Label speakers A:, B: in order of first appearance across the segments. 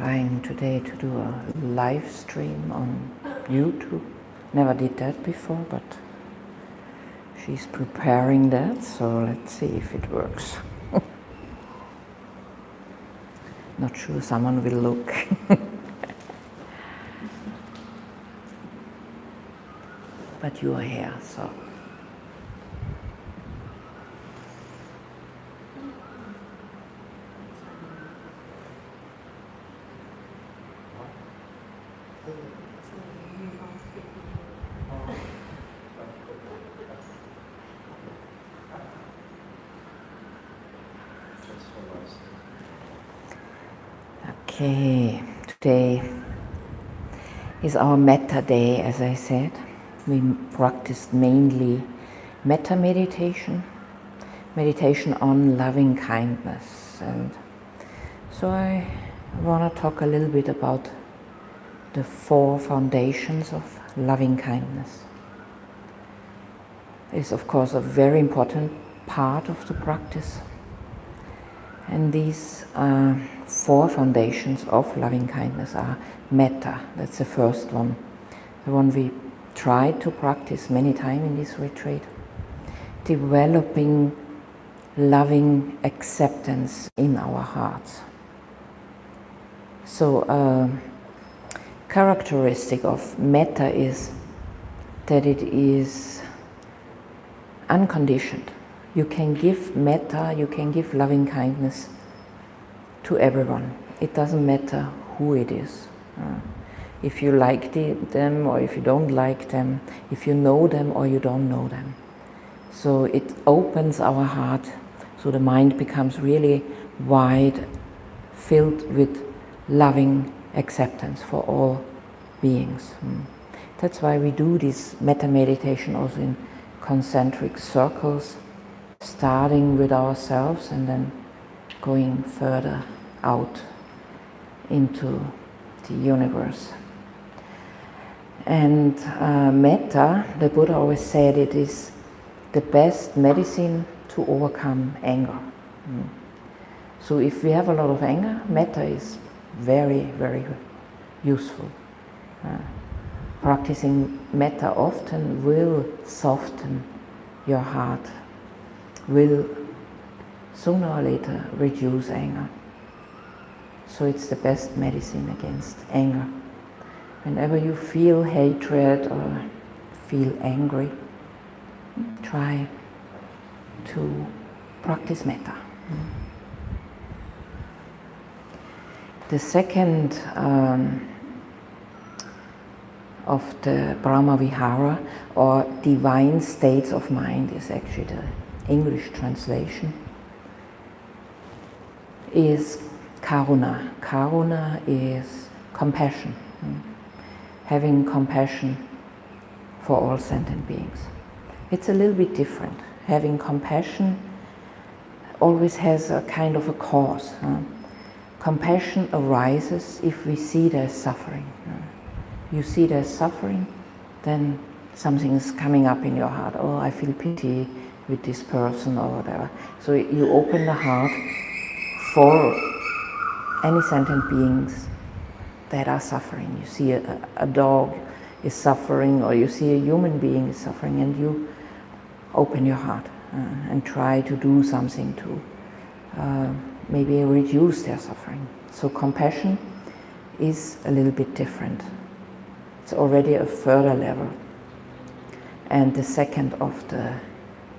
A: trying today to do a live stream on YouTube. Never did that before, but she's preparing that, so let's see if it works. Not sure someone will look. But you are here, so. Okay, today is our Metta Day, as I said. We practiced mainly Metta meditation on loving kindness. And so I want to talk a little bit about the 4 foundations of loving kindness. It's of course a very important part of the practice. And these 4 foundations of loving kindness are Metta, that's the first one, the one we tried to practice many times in this retreat. Developing loving acceptance in our hearts. So characteristic of Metta is that it is unconditioned. You can give metta, you can give loving kindness to everyone. It doesn't matter who it is. If you like them or if you don't like them, if you know them or you don't know them. So it opens our heart, so the mind becomes really wide, filled with loving acceptance for all beings. That's why we do this metta meditation also in concentric circles, starting with ourselves and then going further out into the universe. And metta, the Buddha always said, it is the best medicine to overcome anger. So if we have a lot of anger, metta is very, very useful. Practicing metta often will soften your heart, will sooner or later reduce anger. So it's the best medicine against anger. Whenever you feel hatred or feel angry, try to practice metta. The second of the Brahma Vihara, or divine states of mind, is actually the English translation, is karuna. Karuna is compassion. Having compassion for all sentient beings. It's a little bit different. Having compassion always has a kind of a cause. Compassion arises if we see there's suffering. You see there's suffering, then something is coming up in your heart. Oh, I feel pity with this person or whatever. So you open the heart for any sentient beings that are suffering. You see a dog is suffering, or you see a human being is suffering, and you open your heart and try to do something to maybe reduce their suffering. So compassion is a little bit different. It's already a further level, and the second of the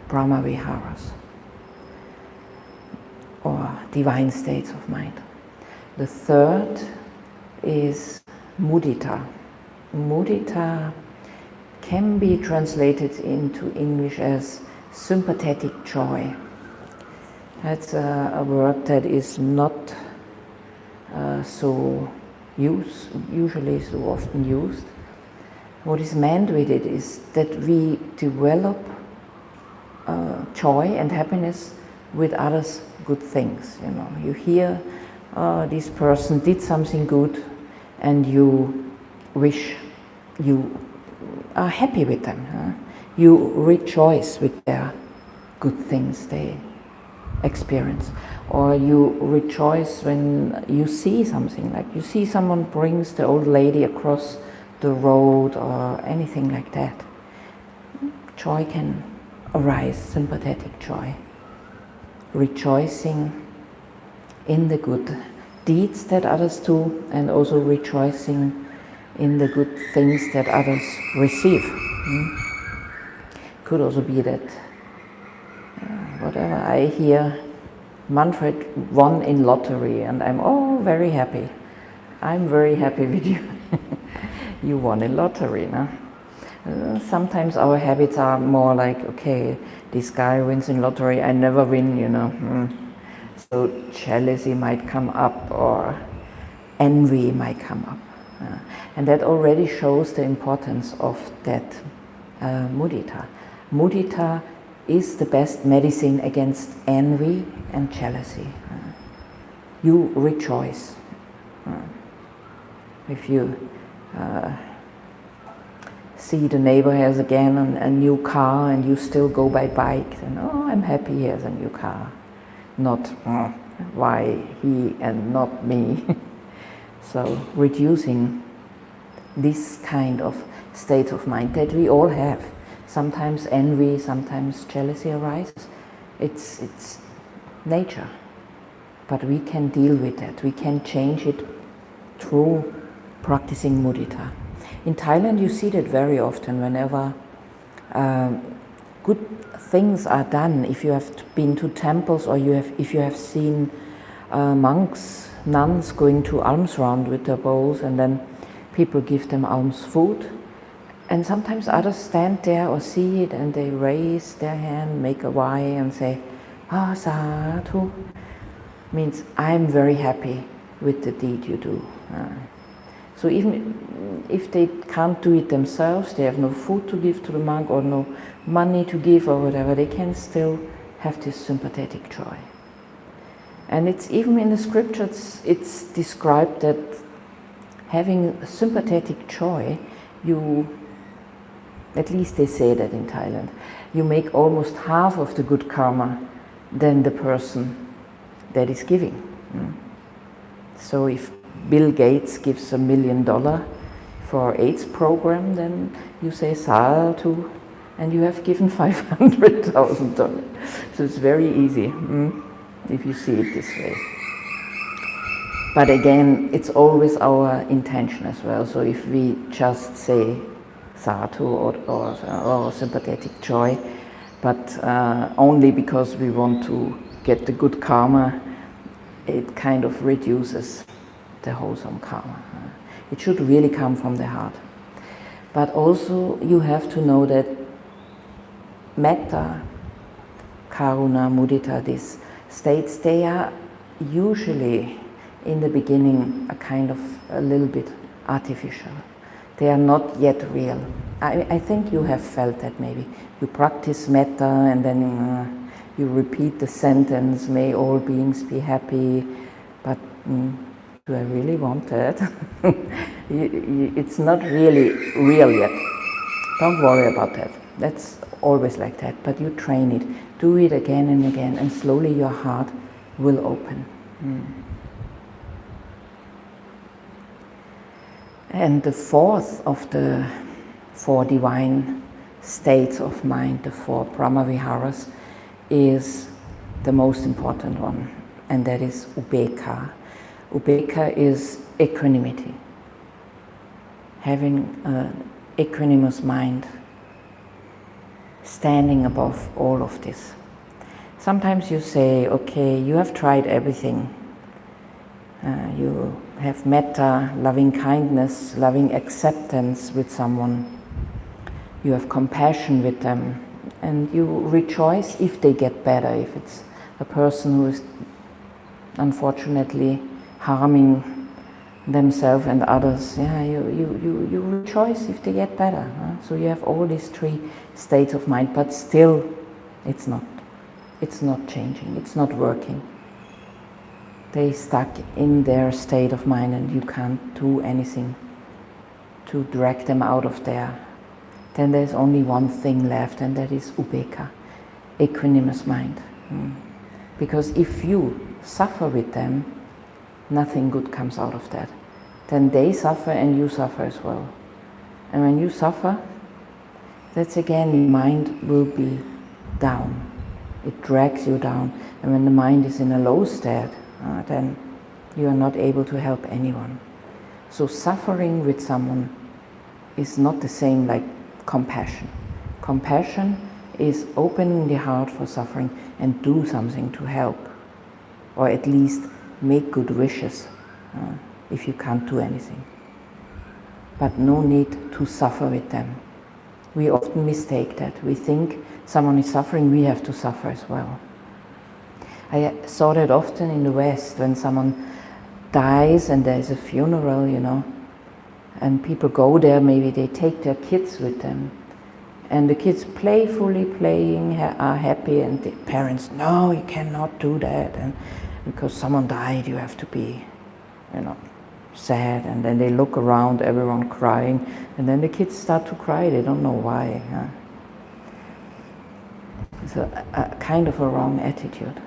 A: Brahma Viharas, or divine states of mind. The third is mudita. Mudita can be translated into English as sympathetic joy. That's a word that is not usually so often used. What is meant with it is that we develop joy and happiness with others' good things. You know, you hear this person did something good, and you wish you are happy with them. You rejoice with their good things they experience. Or you rejoice when you see something, like you see someone brings the old lady across the road or anything like that. Joy can arise, sympathetic joy. Rejoicing in the good deeds that others do, and also rejoicing in the good things that others receive. Could also be that whatever I hear, Manfred won in lottery, and I'm very happy. I'm very happy with you. You won in lottery, no? Sometimes our habits are more like, okay, this guy wins in lottery, I never win, you know. So jealousy might come up, or envy might come up. And that already shows the importance of that mudita. Mudita is the best medicine against envy and jealousy. You rejoice. If you see the neighbor has again a new car and you still go by bike, then I'm happy he has a new car. Not why he and not me. So reducing this kind of state of mind that we all have. Sometimes envy, sometimes jealousy arises. It's nature. But we can deal with that. We can change it through practicing mudita. In Thailand you see that very often whenever good things are done. If you have been to temples, or if you have seen monks, nuns going to alms round with their bowls, and then people give them alms food. And sometimes others stand there or see it and they raise their hand, make a Y and say, sadhu. Means I'm very happy with the deed you do. So even if they can't do it themselves, they have no food to give to the monk or no money to give or whatever, they can still have this sympathetic joy. And it's even in the scriptures, it's described that having sympathetic joy, at least they say that in Thailand, you make almost half of the good karma than the person that is giving. So if Bill Gates gives $1 million for AIDS program, then you say sadhu, and you have given $500,000. So it's very easy if you see it this way. But again, it's always our intention as well. So if we just say sadhu or sympathetic joy, but only because we want to get the good karma, it kind of reduces the wholesome karma. It should really come from the heart. But also you have to know that metta, karuna, mudita, these states, they are usually in the beginning a little bit artificial. They are not yet real. I think you have felt that maybe. You practice metta and then you repeat the sentence, may all beings be happy, but do I really want that? It's not really real yet. Don't worry about that. That's always like that, but you train it. Do it again and again, and slowly your heart will open. And the fourth of the four divine states of mind, the four Brahmaviharas, is the most important one, and that is ubeka. Ubeka is equanimity, having an equanimous mind, standing above all of this. Sometimes you say, okay, you have tried everything. You have metta, loving kindness, loving acceptance with someone. You have compassion with them, and you rejoice if they get better. If it's a person who is unfortunately harming themselves and others, you rejoice if they get better. So you have all these three states of mind, but still it's not changing, it's not working. They stuck in their state of mind and you can't do anything to drag them out of there. Then there's only one thing left, and that is ubeka, equanimous mind. Because if you suffer with them, nothing good comes out of that. Then they suffer and you suffer as well. And when you suffer, that's again, your mind will be down. It drags you down. And when the mind is in a low state, then you are not able to help anyone. So suffering with someone is not the same like compassion. Compassion is opening the heart for suffering and do something to help, or at least make good wishes if you can't do anything. But no need to suffer with them. We often mistake that. We think someone is suffering, we have to suffer as well. I saw that often in the West when someone dies and there's a funeral, you know, and people go there, maybe they take their kids with them. And the kids playfully playing, are happy, and the parents, no, you cannot do that. And because someone died, you have to be, you know, sad. And then they look around, everyone crying, and then the kids start to cry, they don't know why. It's a kind of a wrong attitude.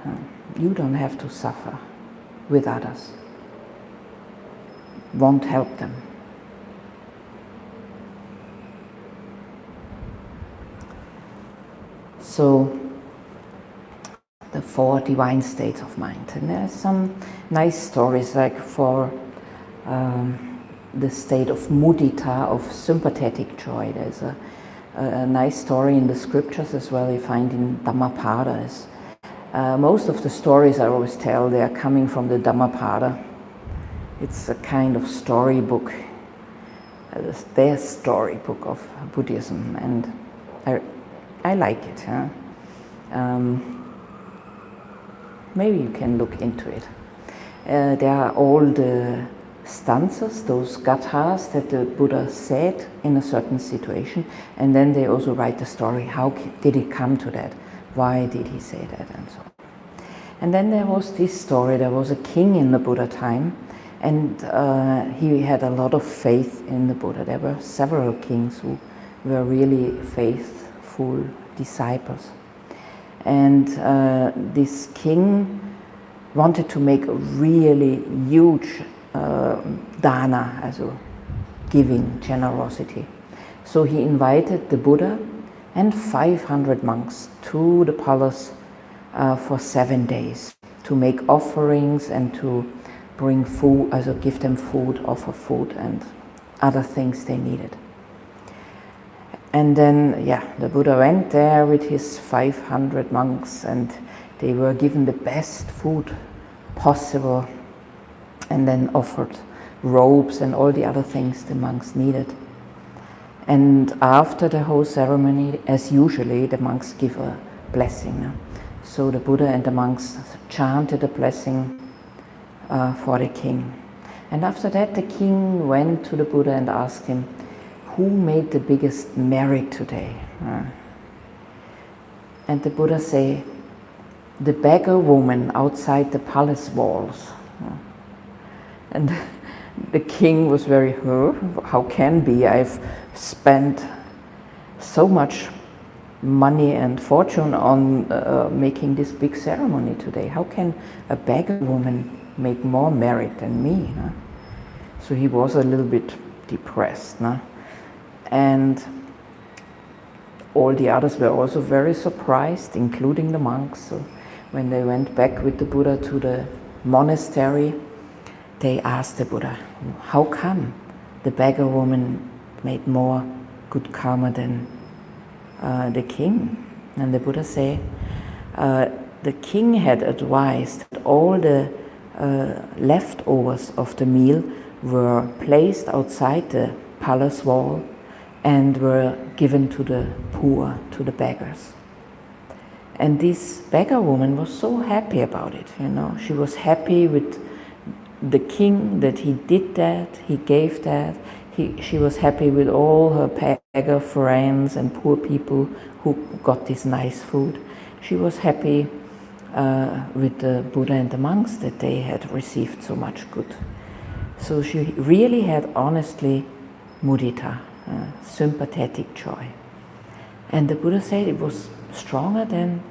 A: You don't have to suffer with others. Won't help them. So, the four divine states of mind. And there's some nice stories, like for the state of mudita, of sympathetic joy. There's a nice story in the scriptures as well, you find in Dhammapadas. Most of the stories I always tell, they are coming from the Dhammapada. It's a kind of storybook, their storybook of Buddhism, and I like it. Maybe you can look into it. There are all the stanzas, those gathas that the Buddha said in a certain situation, and then they also write the story. How did it come to that? Why did he say that? And so on. And then there was this story. There was a king in the Buddha time, and he had a lot of faith in the Buddha. There were several kings who were really faithful disciples. And this king wanted to make a really huge dana, also giving, generosity. So he invited the Buddha and 500 monks to the palace for 7 days to make offerings and to bring food, also give them food, offer food and other things they needed. And then, the Buddha went there with his 500 monks, and they were given the best food possible, and then offered robes and all the other things the monks needed. And after the whole ceremony, as usually, the monks give a blessing. So the Buddha and the monks chanted a blessing for the king. And after that, the king went to the Buddha and asked him, who made the biggest merit today? And the Buddha said, the beggar woman outside the palace walls. And the king was very, how can be? I've spent so much money and fortune on making this big ceremony today. How can a beggar woman make more merit than me? So he was a little bit depressed. And all the others were also very surprised, including the monks. So when they went back with the Buddha to the monastery, they asked the Buddha, how come the beggar woman made more good karma than the king? And the Buddha said, the king had advised that all the leftovers of the meal were placed outside the palace wall and were given to the poor, to the beggars. And this beggar woman was so happy about it, She was happy with the king that he did that, he gave that. She was happy with all her beggar friends and poor people who got this nice food. She was happy with the Buddha and the monks that they had received so much good. So she really had honestly mudita, sympathetic joy. And the Buddha said it was stronger than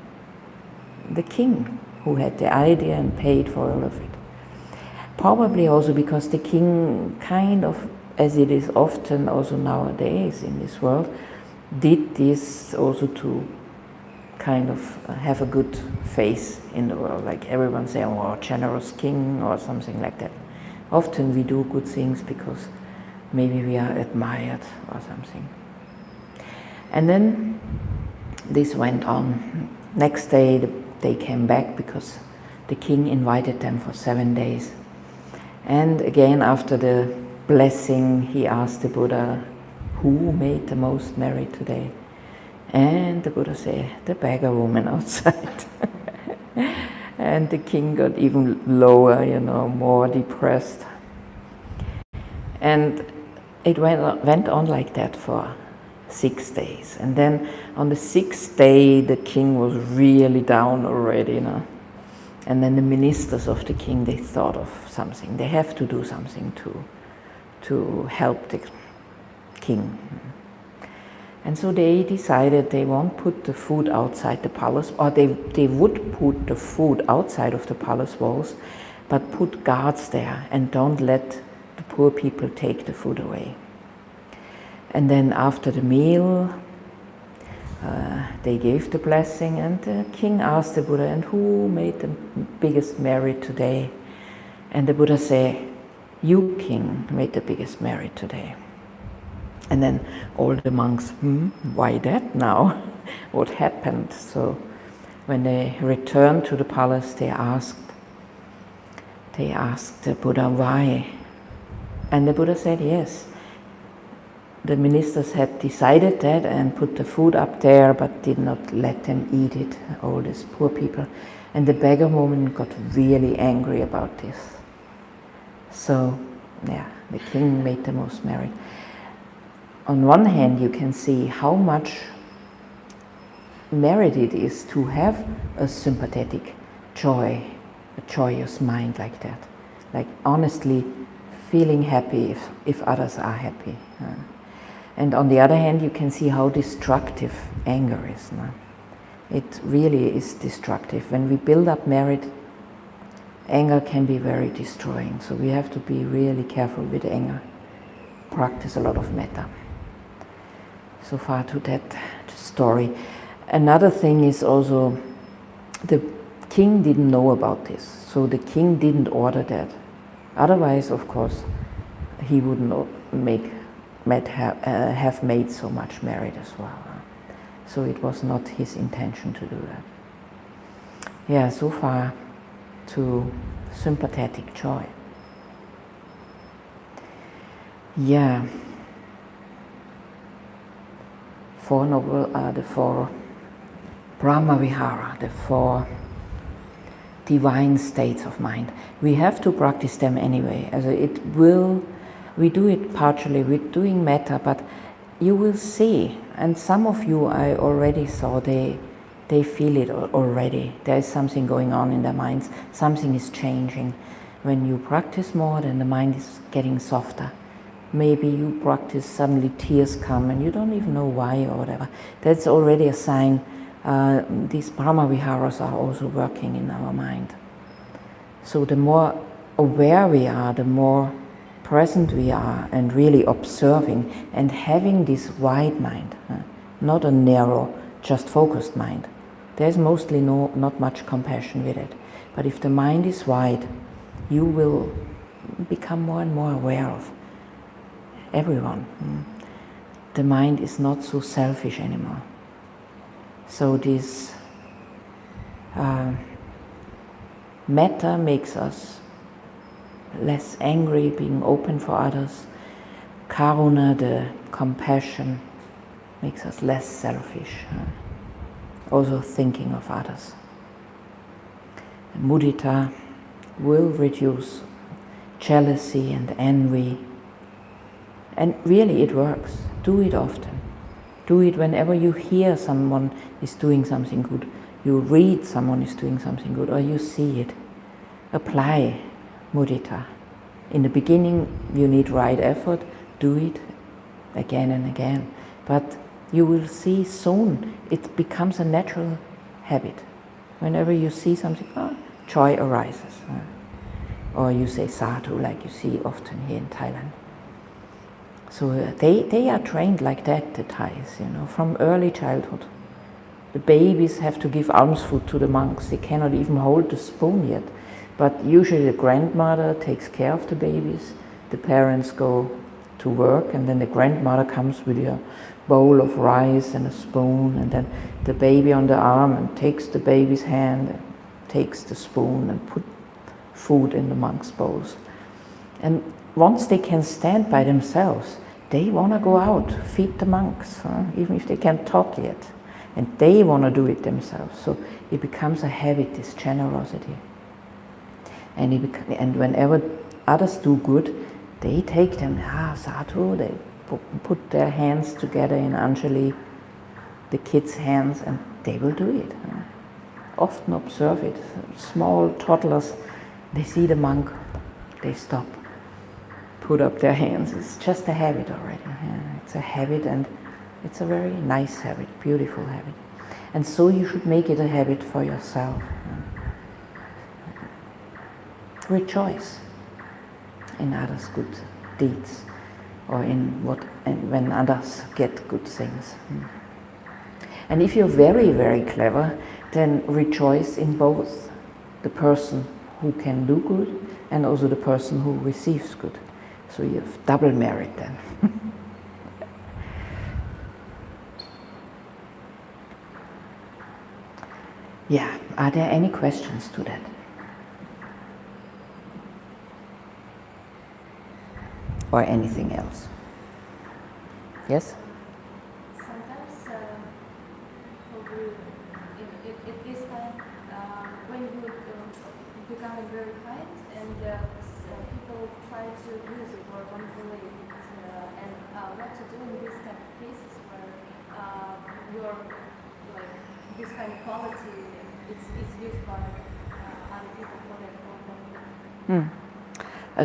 A: the king. who had the idea and paid for all of it. Probably also because the king kind of, as it is often also nowadays in this world, did this also to kind of have a good face in the world, like everyone saying, oh, generous king or something like that. Often we do good things because maybe we are admired or something. And then this went on. Next day they came back because the king invited them for 7 days. And again, after the blessing, he asked the Buddha, who made the most merry today? And the Buddha said, the beggar woman outside. And the king got even lower, more depressed. And it went on like that for 6 days. And then on the 6th day, the king was really down already, And then the ministers of the king, they thought of something. They have to do something to help the king. And so they decided they won't put the food outside the palace, or they would put the food outside of the palace walls, but put guards there and don't let the poor people take the food away. And then after the meal, they gave the blessing, and the king asked the Buddha, and who made the biggest merry today? And the Buddha said, you, king, made the biggest merry today. And then all the monks, why that now? What happened? So when they returned to the palace, they asked the Buddha why. And the Buddha said, yes, the ministers had decided that and put the food up there, but did not let them eat it, all these poor people. And the beggar woman got really angry about this. So, the king made the most merry. On one hand, you can see how much merit it is to have a sympathetic joy, a joyous mind like that. Like honestly feeling happy if others are happy. And on the other hand, you can see how destructive anger is. It really is destructive. When we build up merit, anger can be very destroying. So we have to be really careful with anger. Practice a lot of metta. So far to that story. Another thing is also, the king didn't know about this. So the king didn't order that. Otherwise, of course, he wouldn't have made so much merit as well. So it was not his intention to do that. So far to sympathetic joy. Four Noble, the four Brahma-vihara, the four divine states of mind. We have to practice them anyway. We do it partially with doing metta, but you will see, and some of you I already saw, they feel it already. There is something going on in their minds, something is changing. When you practice more, then the mind is getting softer. Maybe you practice, suddenly tears come and you don't even know why or whatever. That's already a sign. These Brahma-viharas are also working in our mind. So the more aware we are, the more present we are, and really observing and having this wide mind, not a narrow, just focused mind. There's mostly not much compassion with it. But if the mind is wide, you will become more and more aware of everyone. The mind is not so selfish anymore. So this metta makes us less angry, being open for others. Karuna, the compassion, makes us less selfish, also thinking of others. Mudita will reduce jealousy and envy. And really it works. Do it often. Do it whenever you hear someone is doing something good, you read someone is doing something good, or you see it. Apply mudita. In the beginning you need right effort, do it again and again. But you will see soon it becomes a natural habit. Whenever you see something, joy arises. Or you say sadhu, like you see often here in Thailand. So they are trained like that, the Thais, from early childhood. The babies have to give alms food to the monks. They cannot even hold the spoon yet. But usually the grandmother takes care of the babies. The parents go to work, and then the grandmother comes with a bowl of rice and a spoon, and then the baby on the arm, and takes the baby's hand, and takes the spoon and put food in the monks' bowls. And once they can stand by themselves, they want to go out, feed the monks, even if they can't talk yet. And they want to do it themselves. So it becomes a habit, this generosity. And whenever others do good, they take them, sadhu, they put their hands together in Anjali, the kids' hands, and they will do it. Often observe it. Small toddlers, they see the monk, they stop, put up their hands. It's just a habit already. It's a habit, and it's a very nice habit, beautiful habit. And so you should make it a habit for yourself. Rejoice in others' good deeds, or when others get good things. And if you're very, very clever, then rejoice in both the person who can do good and also the person who receives good. So you have double merit then. Yeah, are there any questions to that? Or anything else? Yes?
B: Sometimes for you, it is like when you become very kind and people try to use it or manipulate it, and what to do in these type of cases where your this kind of quality it's used by other people for their own.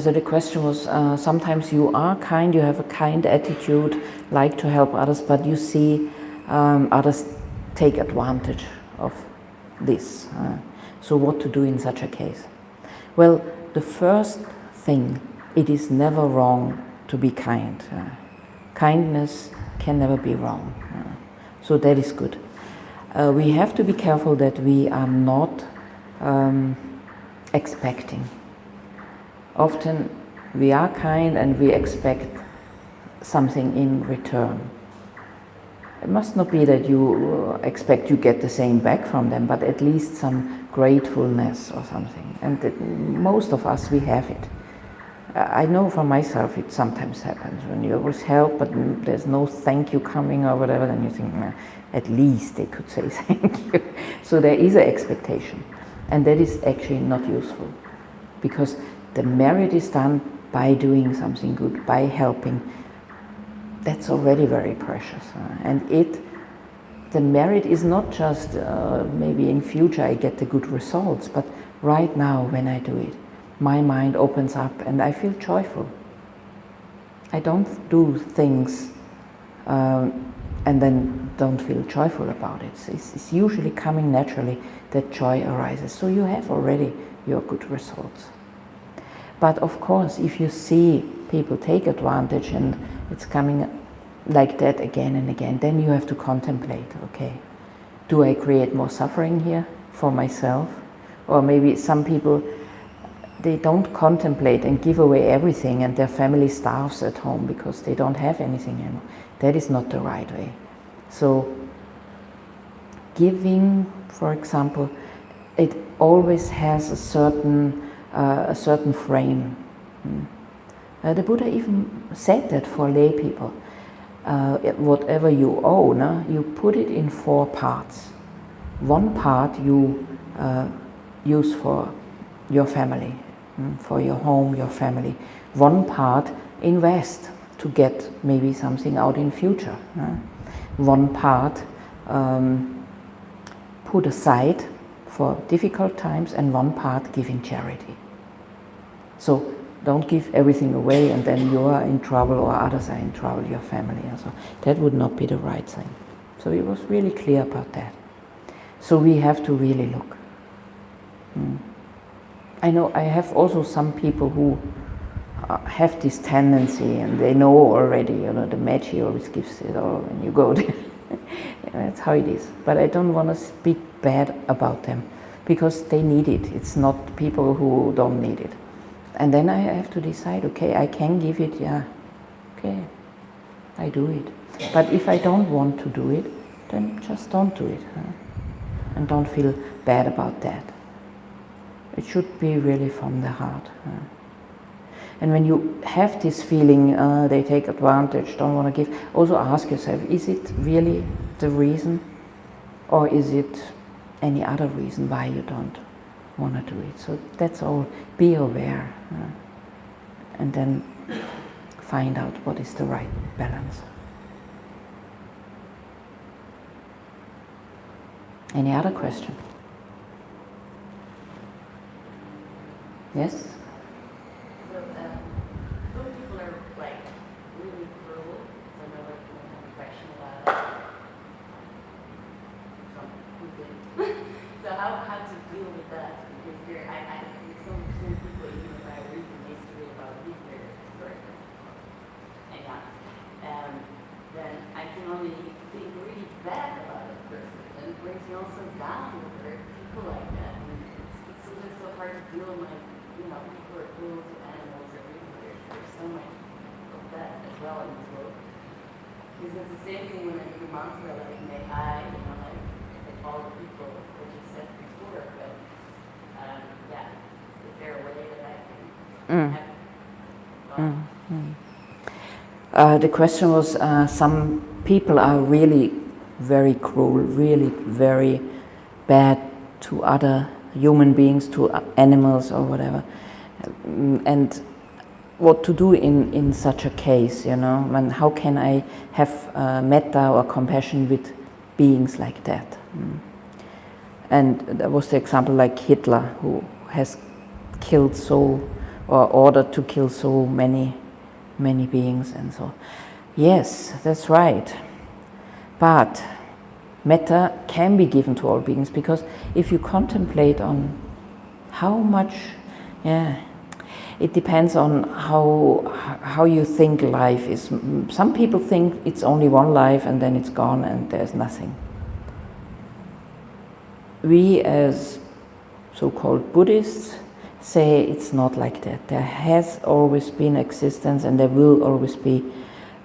A: So the question was, sometimes you are kind, you have a kind attitude, like to help others, but you see others take advantage of this. So what to do in such a case? Well, the first thing, it is never wrong to be kind. Kindness can never be wrong. So that is good. We have to be careful that we are not expecting. Often we are kind and we expect something in return. It must not be that you expect you get the same back from them, but at least some gratefulness or something. And most of us, we have it. I know for myself it sometimes happens when you always help, but there's no thank you coming or whatever, then you think, at least they could say thank you. So there is an expectation, and that is actually not useful, because the merit is done by doing something good, by helping. That's already very precious. And the merit is not just maybe in future I get the good results, but right now when I do it, my mind opens up and I feel joyful. I don't do things and then don't feel joyful about it. It's usually coming naturally that joy arises. So you have already your good results. But of course, if you see people take advantage and it's coming like that again and again, then you have to contemplate, okay, do I create more suffering here for myself? Or maybe some people, they don't contemplate and give away everything and their family starves at home because they don't have anything anymore. That is not the right way. So giving, for example, it always has a certain frame. The Buddha even said that for lay people. Whatever you own, you put it in 4 parts. One part you use for your family, for your home, your family. One part invest to get maybe something out in future. One part put aside for difficult times, and one part give in charity. So don't give everything away and then you are in trouble or others are in trouble, your family. So that would not be the right thing. So he was really clear about that. So we have to really look. I know I have also some people who have this tendency, and they know already, the Magi always gives it all when you go there. That's how it is. But I don't want to speak bad about them, because they need it. It's not people who don't need it. And then I have to decide, okay, I can give it, okay, I do it. But if I don't want to do it, then just don't do it. And don't feel bad about that. It should be really from the heart. And when you have this feeling, they take advantage, don't want to give, also ask yourself, is it really the reason? Or is it any other reason why you don't want to do it? So that's all. Be aware. And then find out what is the right balance. Any other question? Yes?
C: So, some people are like really cruel, so they're like have a question about it. So how to deal with that? Because some people, even if I read the history about Hitler, for example, then I can only think really bad about a person, and it brings me also down with people like that. And it's just so hard to deal with people are cruel to animals everywhere. There's so much of that as well in this world. Because it's the same thing when I do mantra, like may I, like all the people, what you said before. But is there a way that I can have?
A: The question was, some people are really very cruel, really very bad to other human beings, to animals or whatever. And what to do in such a case, and how can I have metta or compassion with beings like that? And there was the example like Hitler, who has killed or ordered to kill so many beings and so. Yes, that's right. But metta can be given to all beings, because if you contemplate on how much, it depends on how you think life is. Some people think it's only one life and then it's gone and there's nothing. We as so-called Buddhists say it's not like that. There has always been existence, and there will always be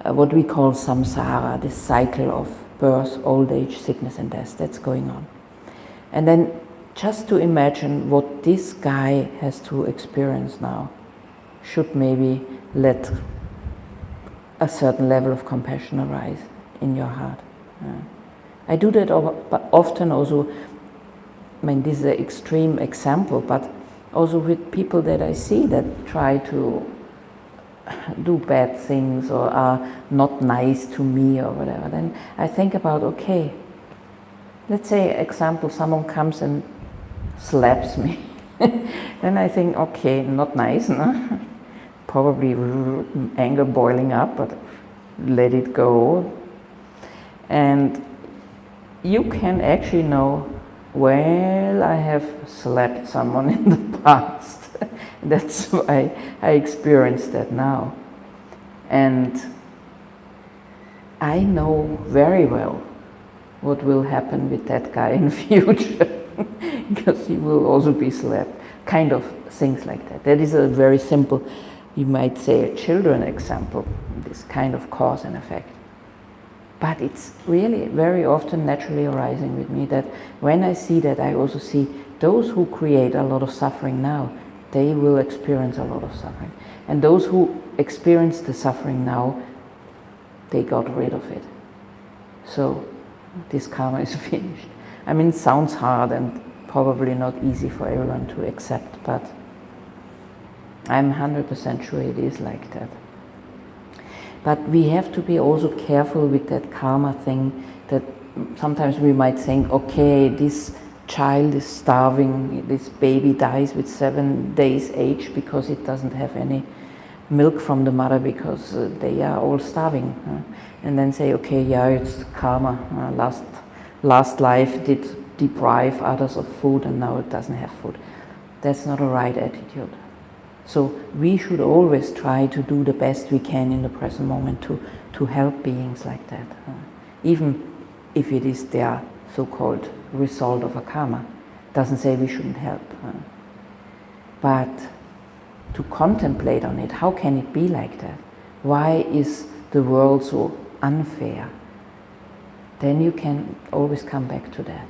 A: what we call samsara, this cycle of birth, old age, sickness and death that's going on. And then just to imagine what this guy has to experience now should maybe let a certain level of compassion arise in your heart. I do that often also. This is an extreme example, but also with people that I see that try to do bad things or are not nice to me or whatever. Then I think about, okay, let's say, example, someone comes and slaps me. Then I think, okay, not nice, no? Probably anger boiling up, but let it go. And you can actually know, well, I have slapped someone in the past. That's why I experienced that now. And I know very well what will happen with that guy in future, because he will also be slapped. Kind of things like that. That is a very simple, you might say, a children example, this kind of cause and effect. But it's really very often naturally arising with me that when I see that, I also see those who create a lot of suffering now, they will experience a lot of suffering. And those who experience the suffering now, they got rid of it. So this karma is finished. It sounds hard and probably not easy for everyone to accept, but I'm 100% sure it is like that. But we have to be also careful with that karma thing, that sometimes we might think, okay, this child is starving, this baby dies with 7 days age because it doesn't have any milk from the mother because they are all starving. And then say, okay, yeah, it's karma. Last life did deprive others of food and now it doesn't have food. That's not a right attitude. So we should always try to do the best we can in the present moment to help beings like that. Even if it is their so-called result of a karma. Doesn't say we shouldn't help. But to contemplate on it, how can it be like that? Why is the world so unfair? Then you can always come back to that.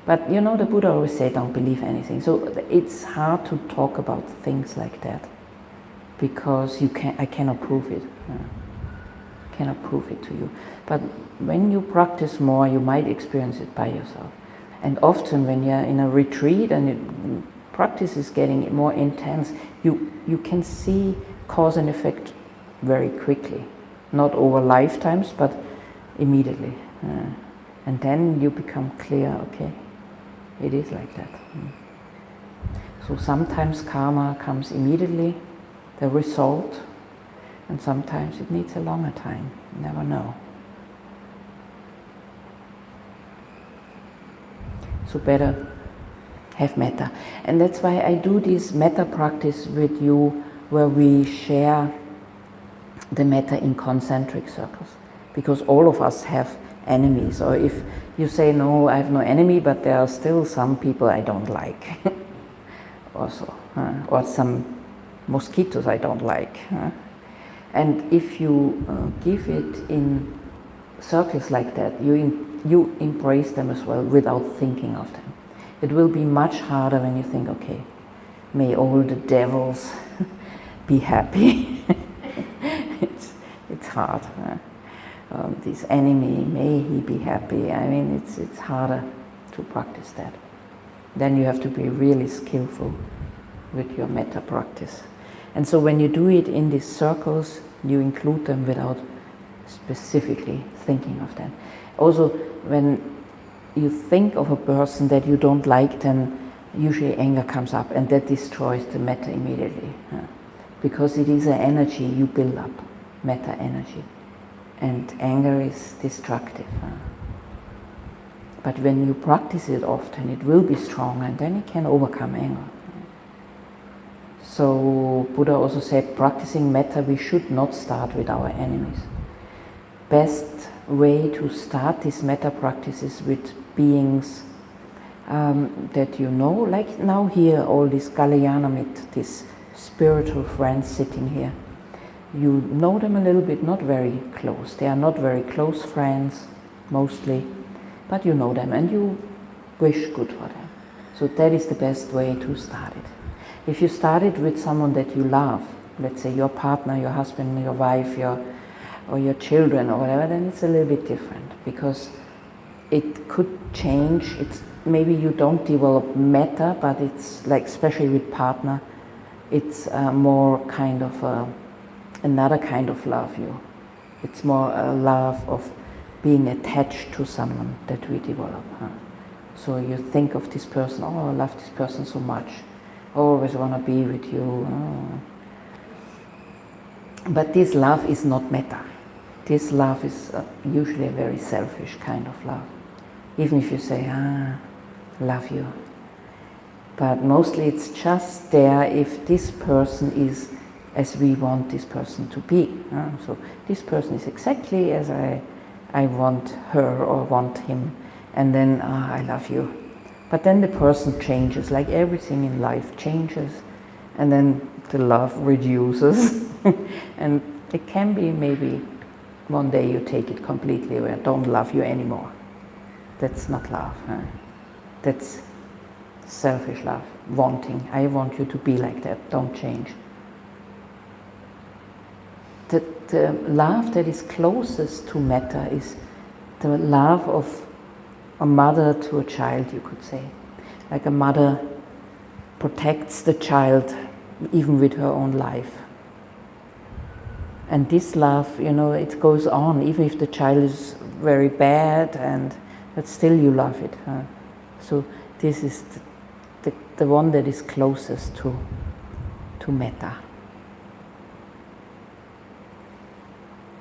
A: But you know, the Buddha always said, don't believe anything. So it's hard to talk about things like that because I cannot prove it. Cannot prove it to you. But when you practice more, you might experience it by yourself. And often when you're in a retreat and practice is getting more intense, you can see cause and effect very quickly. Not over lifetimes, but immediately. And then you become clear, okay, it is like that. So sometimes karma comes immediately, the result, and sometimes it needs a longer time. You never know. So better have metta. And that's why I do this metta practice with you, where we share the metta in concentric circles. Because all of us have enemies. Or if you say, no, I have no enemy, but there are still some people I don't like. Also. Or some mosquitoes I don't like. And if you give it in circles like that, you embrace them as well without thinking of them. It will be much harder when you think, okay, may all the devils be happy. It's hard. This enemy, may he be happy. I mean, it's harder to practice that. Then you have to be really skillful with your metta practice. And so when you do it in these circles, you include them without specifically thinking of them. Also, when you think of a person that you don't like, then usually anger comes up, and that destroys the metta immediately. Because it is an energy you build up, metta energy. And anger is destructive. But when you practice it often, it will be strong, and then it can overcome anger. So Buddha also said, practicing metta, we should not start with our enemies. Best way to start this metta practice is with beings that you know, like now here, all these Kalyanamit, these spiritual friends sitting here. You know them a little bit, not very close. They are not very close friends, mostly, but you know them and you wish good for them. So that is the best way to start it. If you start it with someone that you love, let's say your partner, your husband, your wife, or your children or whatever, then it's a little bit different, because it could change. It's maybe you don't develop metta, but it's like, especially with partner, it's more kind of another kind of love. It's more a love of being attached to someone that we develop. So you think of this person, oh, I love this person so much, I always want to be with you. Oh. But this love is not metta. This love is usually a very selfish kind of love. Even if you say, love you. But mostly it's just there if this person is as we want this person to be. So this person is exactly as I want her or want him. And then, I love you. But then the person changes, like everything in life changes. And then the love reduces. And it can be maybe one day you take it completely where I don't love you anymore. That's not love. That's selfish love, wanting. I want you to be like that, don't change. The love that is closest to metta is the love of a mother to a child, you could say. Like a mother protects the child even with her own life. And this love, it goes on, even if the child is very bad, but still you love it. So this is the one that is closest to metta.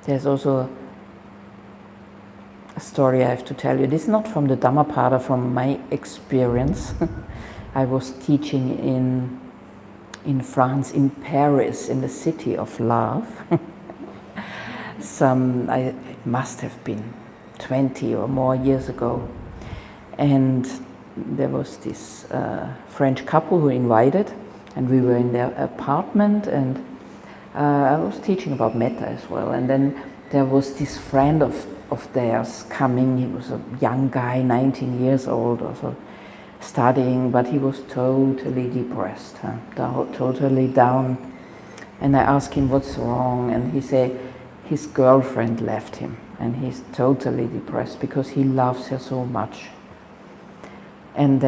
A: There's also story I have to tell you. This is not from the Dhammapada, from my experience. I was teaching in France, in Paris, in the city of love. It must have been 20 or more years ago. And there was this French couple who invited, and we were in their apartment, and I was teaching about metta as well. And then there was this friend of theirs coming. He was a young guy, 19 years old or so, studying, but he was totally depressed, totally down. And I asked him what's wrong, and he said his girlfriend left him, and he's totally depressed because he loves her so much. And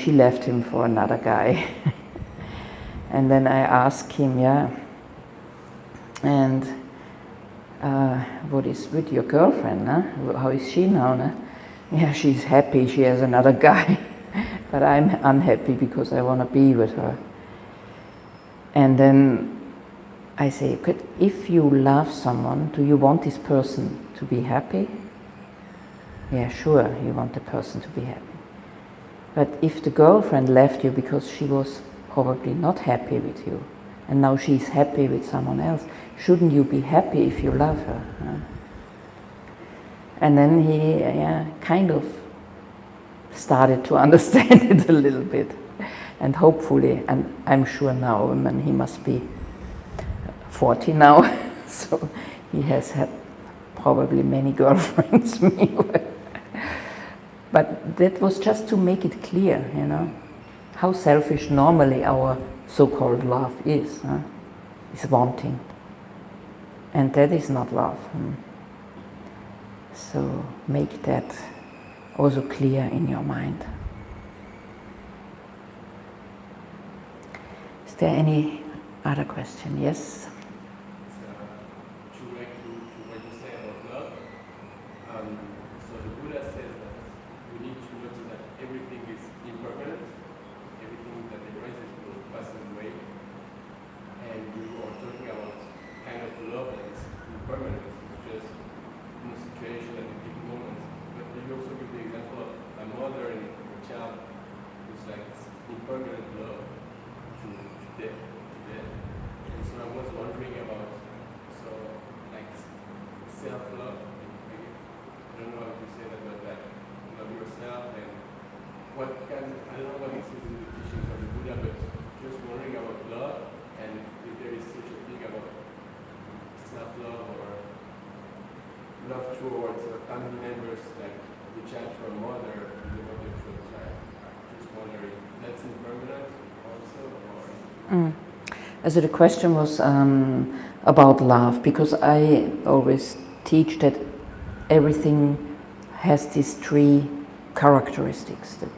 A: she left him for another guy. And then I asked him, and what is with your girlfriend? How is she now? Yeah, she's happy, she has another guy. But I'm unhappy because I want to be with her. And then I say, if you love someone, do you want this person to be happy? Yeah, sure, you want the person to be happy. But if the girlfriend left you because she was probably not happy with you, and now she's happy with someone else, shouldn't you be happy if you love her? And then he kind of started to understand it a little bit. And hopefully, and I'm sure now, he must be 40 now, so he has had probably many girlfriends. But that was just to make it clear, how selfish normally our so-called love is wanting. And that is not love. So make that also clear in your mind. Is there any other question? Yes?
D: To what you say about love, so the Buddha says that we need to notice that everything is impermanent, everything that arises will pass away, and you are talking about kind of love that is impermanent, it's just in a situation at a big moment. But you also give the example of a mother and a child, it's like it's impermanent love to death. And so I was wondering about, like self-love. I don't know how to say that, but like love yourself and what kind of, I don't know what it is in the teachings of the Buddha, but just wondering about love and if there is such a thing about self-love or love towards family members, like the child to a mother and the mother to a child. Just wondering, that's impermanent also, or?
A: So the question was about love, because I always teach that everything has these three characteristics, the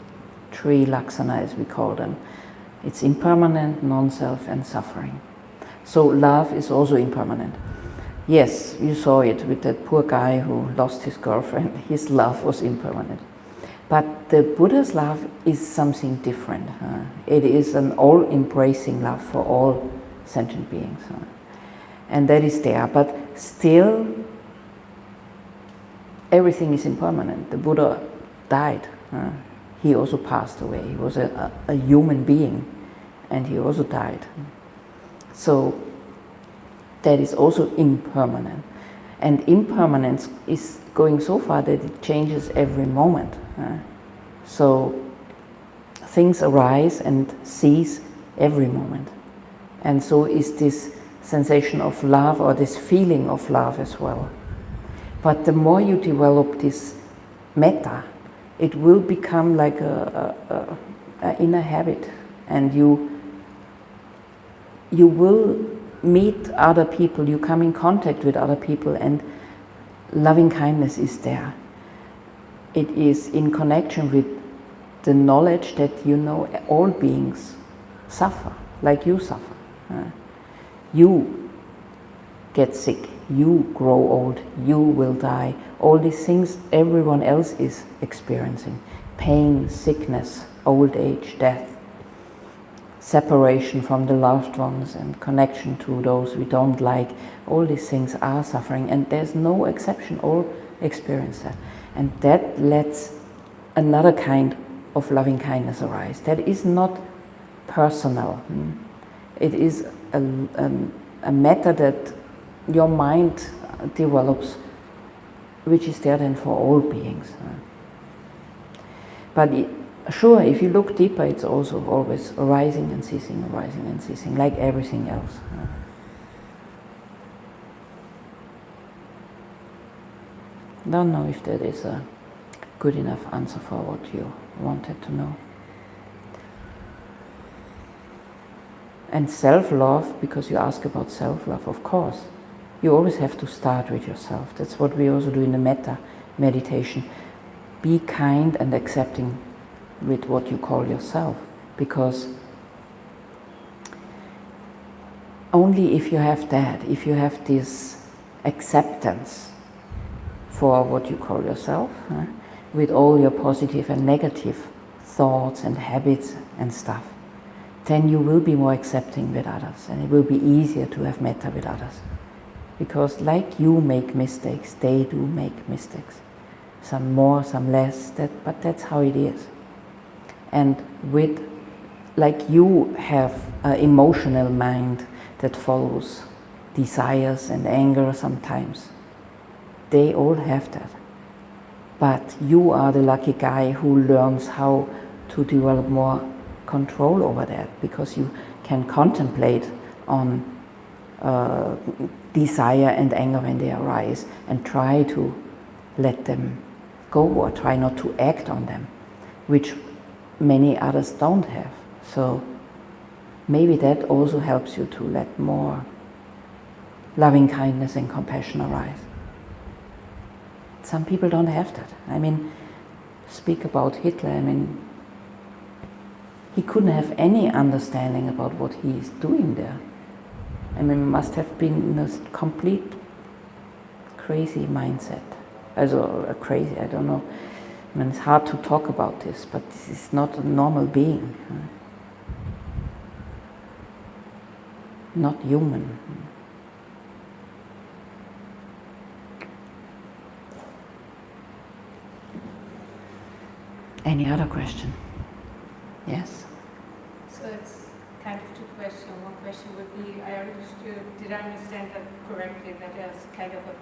A: three laksana as we call them. It's impermanent, non-self and suffering. So love is also impermanent. Yes, you saw it with that poor guy who lost his girlfriend. His love was impermanent. But the Buddha's love is something different. It is an all-embracing love for all sentient beings. And that is there. But still, everything is impermanent. The Buddha died. He also passed away. He was a human being, and he also died. So that is also impermanent. And impermanence is going so far that it changes every moment. So things arise and cease every moment. And so is this sensation of love or this feeling of love as well. But the more you develop this metta, it will become like a inner habit, and you will meet other people, you come in contact with other people, and loving kindness is there. It is in connection with the knowledge that all beings suffer, like you suffer. You get sick, you grow old, you will die. All these things everyone else is experiencing. Pain, sickness, old age, death, separation from the loved ones and connection to those we don't like. All these things are suffering, and there's no exception. All experience that. And that lets another kind of loving kindness arise. That is not personal. It is a matter that your mind develops, which is there then for all beings. But sure, if you look deeper, it's also always arising and ceasing, like everything else. Don't know if that is a good enough answer for what you wanted to know. And self-love, because you ask about self-love, of course, you always have to start with yourself. That's what we also do in the metta meditation. Be kind and accepting with what you call yourself, because only if you have that, if you have this acceptance for what you call yourself, with all your positive and negative thoughts and habits and stuff, then you will be more accepting with others, and it will be easier to have metta with others. Because like you make mistakes, they do make mistakes. Some more, some less, but that's how it is. And with, like you have an emotional mind that follows desires and anger sometimes. They all have that. But you are the lucky guy who learns how to develop more control over that, because you can contemplate on desire and anger when they arise and try to let them go or try not to act on them, which many others don't have. So maybe that also helps you to let more loving kindness and compassion arise. Some people don't have that. I mean, speak about Hitler, I mean, he couldn't have any understanding about what he is doing there. I mean, must have been a complete crazy mindset. Also a crazy, I don't know. I mean, it's hard to talk about this, but this is not a normal being. Not human. Any other question? Yes?
E: So it's kind of two questions. One question would be, did I understand that correctly, that there's kind of a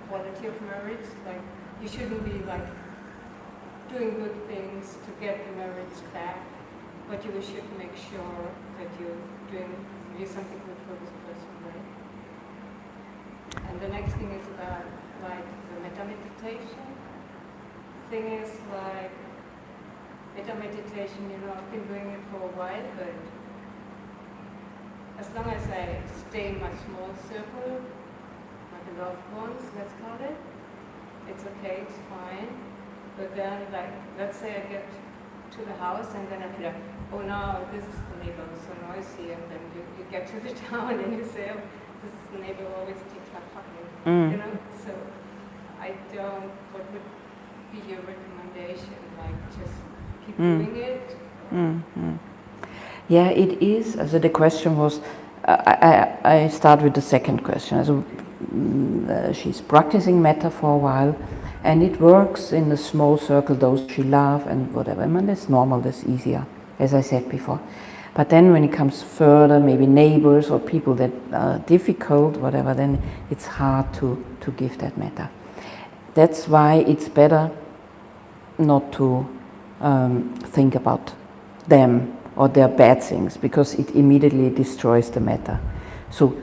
E: quality of marriage? Like, you shouldn't be like doing good things to get the marriage back, but you should make sure that you're doing really something good for this person, right? And the next thing is about like the metta meditation. Thing is like, metta meditation, you know, I've been doing it for a while, but as long as I stay in my small circle, like the loved ones, let's call it, it's okay, it's fine. But then, like, let's say I get to the house and then I feel like, oh no, this is the neighbor who's so noisy, and then you get to the town and you say, oh, this is the neighbor who always takes my fucking, you know? So I don't, what would be your recommendation? Like, just keep doing it?
A: Yeah, it is. So the question was, I start with the second question. So, she's practicing metta for a while, and it works in a small circle, those she loves and whatever. I mean, that's normal, that's easier, as I said before. But then when it comes further, maybe neighbors or people that are difficult, whatever, then it's hard to give that metta. That's why it's better not to think about them or their bad things, because it immediately destroys the metta. So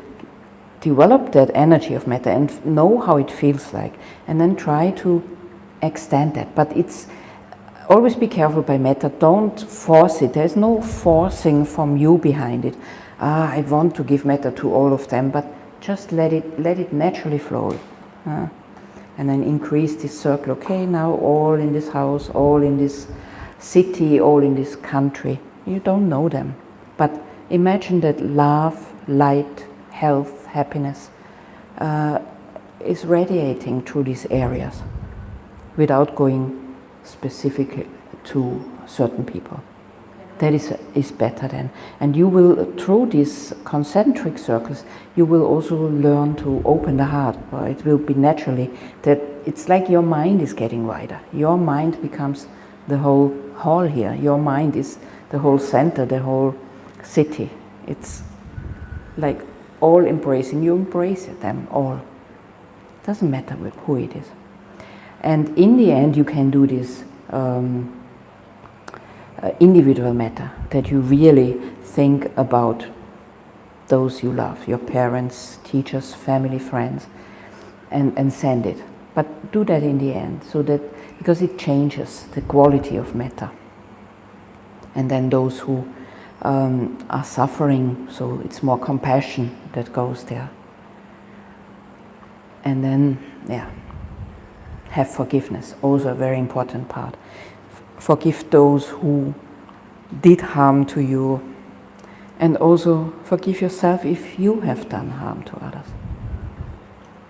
A: develop that energy of metta and know how it feels like, and then try to extend that. But it's always be careful by metta, don't force it. There's no forcing from you behind it. I want to give metta to all of them, but just let it naturally flow. And then increase this circle. Okay, now all in this house, all in this city, all in this country. You don't know them, but imagine that love, light, health, happiness is radiating through these areas without going specific to certain people.
E: And
A: That is better then. And you will, through these concentric circles, you will also learn to open the heart. Or it will be naturally that it's like your mind is getting wider. Your mind becomes the whole hall here. Your mind is the whole center, the whole city. It's like all embracing. You embrace them all. Doesn't matter who it is. And in the end, you can do this individual matter, that you really think about those you love, your parents, teachers, family, friends, and send it. But do that in the end, so that, because it changes the quality of metta. And then those who are suffering, so it's more compassion that goes there. And then, have forgiveness, also a very important part. Forgive those who did harm to you, and also forgive yourself if you have done harm to others.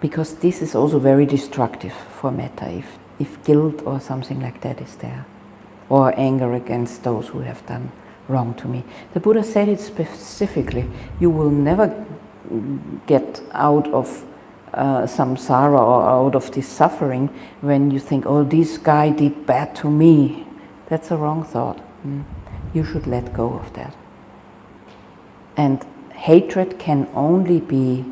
A: Because this is also very destructive for metta, if guilt or something like that is there, or anger against those who have done wrong to me. The Buddha said it specifically, you will never get out of samsara or out of this suffering when you think, oh, this guy did bad to me. That's a wrong thought. You should let go of that. And hatred can only be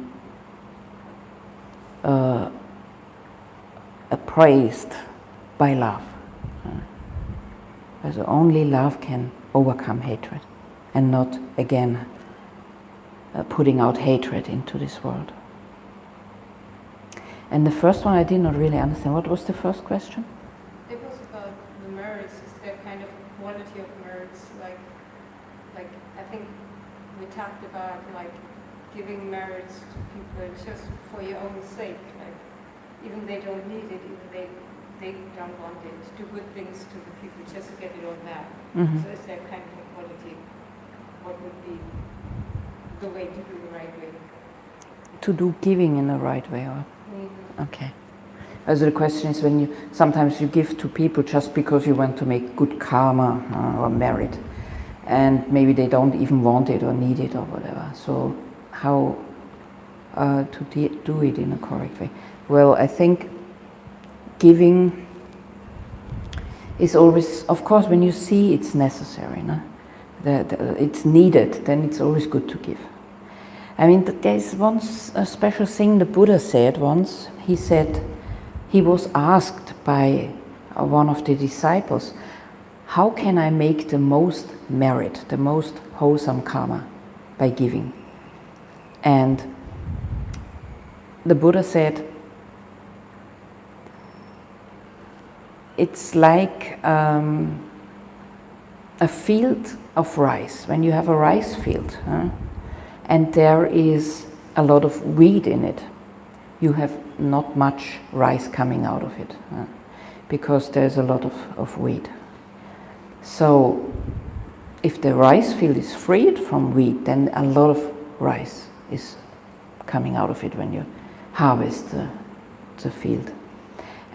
A: appraised by love. So only love can overcome hatred, and not again putting out hatred into this world. And the first one I did not really understand. What was the first question?
E: It was about the merits. Is there kind of quality of merits? Like I think we talked about like giving merits to people just for your own sake. Like even they don't need it, even they don't want it. Do good things to the people just to get it all back. So is there kind of a quality? What would be the way to do the right way?
A: To do giving in the right way, or? Okay. So the question is, when you sometimes you give to people just because you want to make good karma or merit, and maybe they don't even want it or need it or whatever. So how to do it in a correct way? Well, I think giving is always, of course, when you see it's necessary, no? That it's needed, then it's always good to give. I mean, there's a special thing the Buddha said once. He said, he was asked by one of the disciples, how can I make the most merit, the most wholesome karma by giving? And the Buddha said, it's like a field of rice. When you have a rice field, and there is a lot of weed in it, you have not much rice coming out of it, because there's a lot of weed. So if the rice field is freed from weed, then a lot of rice is coming out of it when you harvest the field.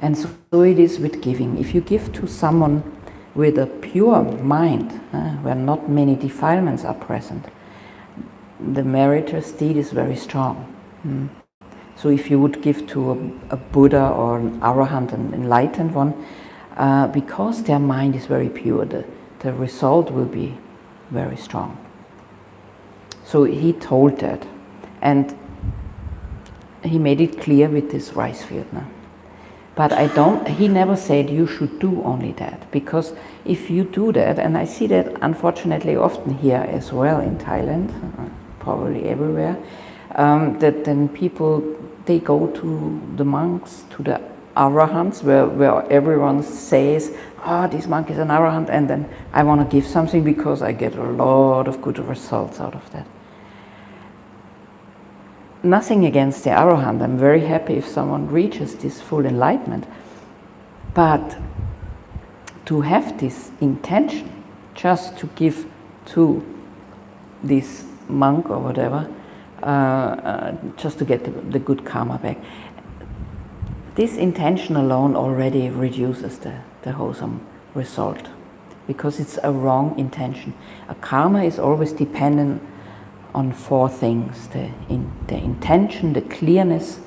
A: And so it is with giving. If you give to someone with a pure mind, where not many defilements are present, the meritorious deed is very strong. So if you would give to a Buddha or an Arahant, an enlightened one, because their mind is very pure, the result will be very strong. So he told that, and he made it clear with this rice field now. But he never said you should do only that, because if you do that, and I see that unfortunately often here as well in Thailand, probably everywhere, that then people, they go to the monks, to the Arahants, where everyone says, this monk is an Arahant, and then I want to give something because I get a lot of good results out of that. Nothing against the Arahant. I'm very happy if someone reaches this full enlightenment. But to have this intention, just to give to this monk or whatever, just to get the good karma back, this intention alone already reduces the wholesome result. because it's a wrong intention. A karma is always dependent on four things: the intention, the clearness,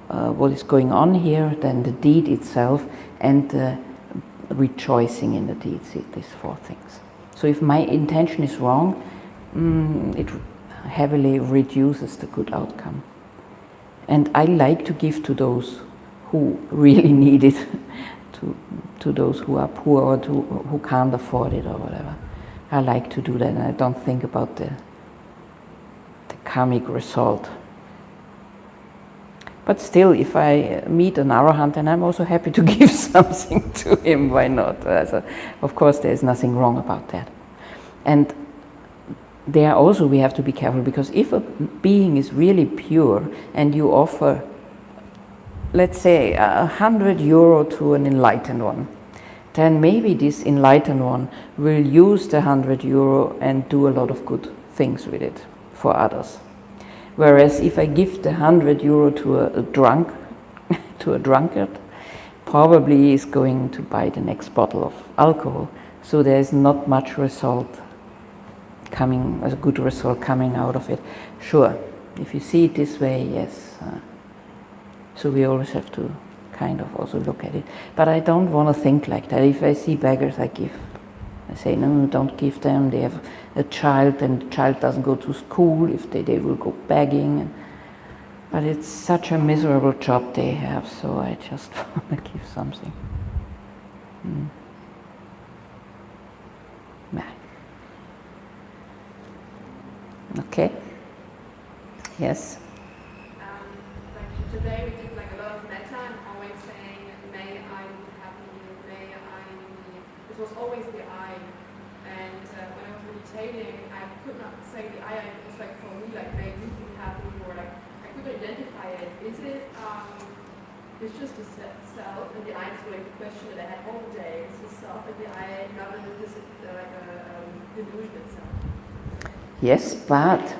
A: what is going on here, then the deed itself, and the rejoicing in the deeds. These four things. So if my intention is wrong, it heavily reduces the good outcome. And I like to give to those who really need it, to those who are poor or who can't afford it or whatever. I like to do that, and I don't think about the karmic result. But still, if I meet an arahant, then I'm also happy to give something to him. Why not? So, of course, there is nothing wrong about that. And there also we have to be careful, because if a being is really pure and you offer, let's say, 100 euro to an enlightened one, then maybe this enlightened one will use the 100 euro and do a lot of good things with it for others. Whereas if I give the 100 euro to a drunk, to a drunkard, probably he is going to buy the next bottle of alcohol. So there is not much result coming, as a good result coming out of it. Sure, if you see it this way, yes. So we always have to kind of also look at it. But I don't want to think like that. If I see beggars, I give. I say, no, don't give them. They have a child, and the child doesn't go to school. If they will go begging. But it's such a miserable job they have, so I just want to give something. Okay. Yes.
F: Like today we did like a lot of metta and always saying, may I be happy, may I be. It was always the I. And when I was meditating, I could not say the I. It was like for me, like may you be happy, or like I could identify it. Is it? It's just the self, and the I is like the question that I had all day. It's the self and the I, not like a delusion itself.
A: Yes, but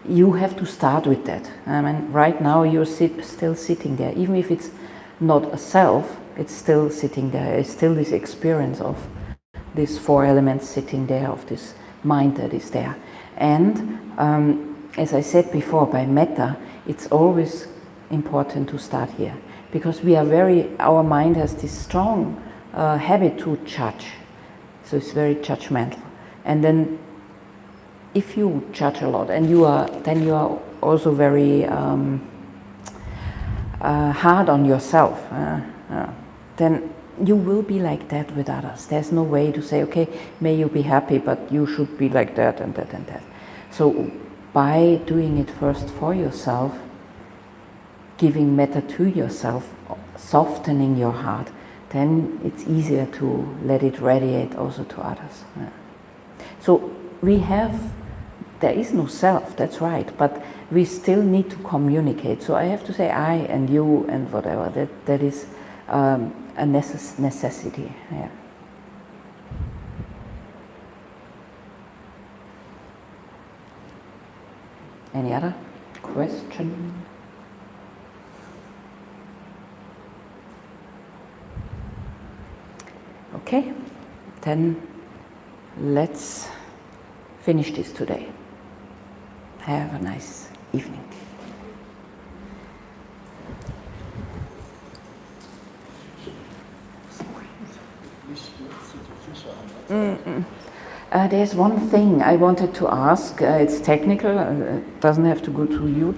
A: you have to start with that. I mean, right now you're still sitting there. Even if it's not a self, it's still sitting there. It's still this experience of these four elements sitting there, of this mind that is there. And as I said before, by metta, it's always important to start here. Because our mind has this strong habit to judge. So it's very judgmental. And then if you judge a lot, and you are also very hard on yourself, then you will be like that with others. There's no way to say, okay, may you be happy, but you should be like that and that and that. So by doing it first for yourself, giving metta to yourself, softening your heart, then it's easier to let it radiate also to others. So there is no self, that's right, but we still need to communicate. So I have to say I and you and whatever, that is a necessity. Yeah. Any other question? Okay, then let's finish this today. Have a nice evening. There's one thing I wanted to ask. It's technical. It doesn't have to go to you.